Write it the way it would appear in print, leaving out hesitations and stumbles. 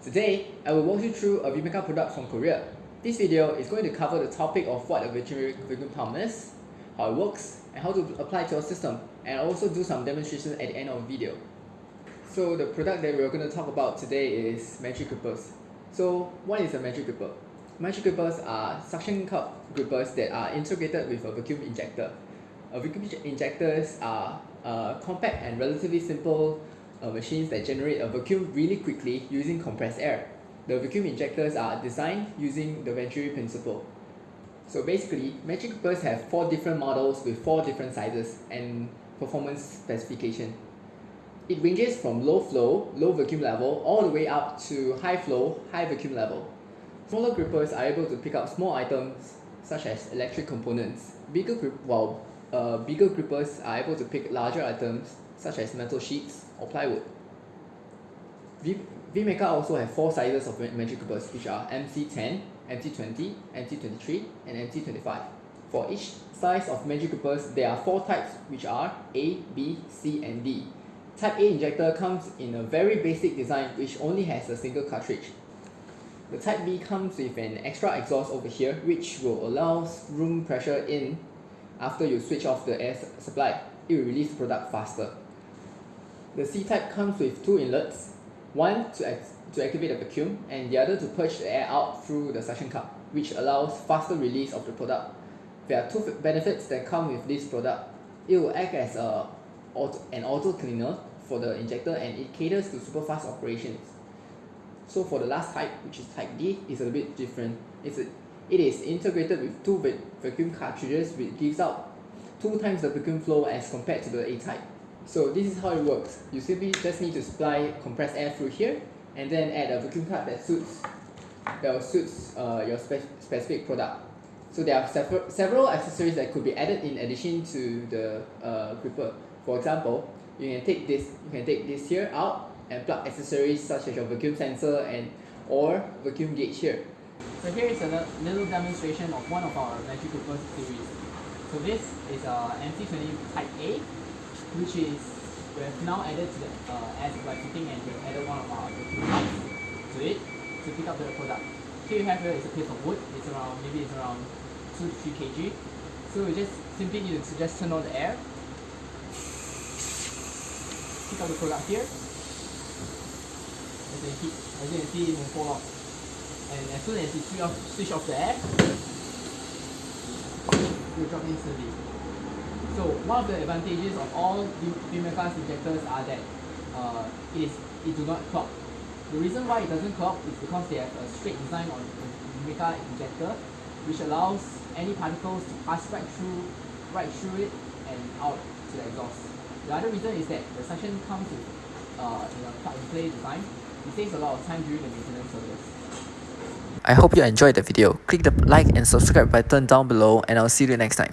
Today, I will walk you through a VMECA product from Korea. This video is going to cover the topic of what a Venturi vacuum pump is, how it works, and how to apply it to our system, and also do some demonstration at the end of the video. So the product that we're going to talk about today is Magic Grippers. So what is a Magic Gripper? Magic Grippers are suction cup grippers that are integrated with a vacuum injector. Vacuum injectors are compact and relatively simple machines that generate a vacuum really quickly using compressed air. The vacuum injectors are designed using the Venturi principle. So basically, Magic Grippers have 4 different models with 4 different sizes and performance specification. It ranges from low flow, low vacuum level, all the way up to high flow, high vacuum level. Smaller grippers are able to pick up small items such as electric components, bigger grippers are able to pick larger items such as metal sheets or plywood. VMECA also have 4 sizes of Magic Grippers, which are MC10, MC20, MC23, and MC25. For each size of Magic Grippers, there are 4 types, which are A, B, C, and D. Type A injector comes in a very basic design which only has a single cartridge. The Type B comes with an extra exhaust over here which will allow room pressure in after you switch off the air supply. It will release the product faster. The C type comes with 2 inlets, one to activate the vacuum and the other to purge the air out through the suction cup, which allows faster release of the product. There are 2 benefits that come with this product. It will act as an auto cleaner for the injector and it caters to super fast operations. So for the last type, which is type D, is a bit different. It is integrated with 2 vacuum cartridges which gives out 2 times the vacuum flow as compared to the A type. So this is how it works. You simply just need to supply compressed air through here and then add a vacuum cup that suits your specific product. So there are several accessories that could be added in addition to the gripper. For example, you can take this here out and plug accessories such as your vacuum sensor or vacuum gauge here. So here is a little demonstration of one of our Magic Gripper series. So this is MC20 Type A, which is we have now added to the air supply fitting, and we have added one of our vacuum pumps to it to pick up the product. Here you have here is a piece of wood. It's around 2 to 3 kg. So we just simply need to just turn on the air, pick up the product here. As you can see, it will fall off. And as soon as you switch off the air, it will drop instantly. So one of the advantages of all VMECA injectors are that it do not clog. The reason why it doesn't clog is because they have a straight design on the VMECA injector, which allows any particles to pass right through it and out to the exhaust. The other reason is that the suction comes with in a plug-and-play design. It saves a lot of time during the maintenance service. I hope you enjoyed the video. Click the like and subscribe button down below and I'll see you next time.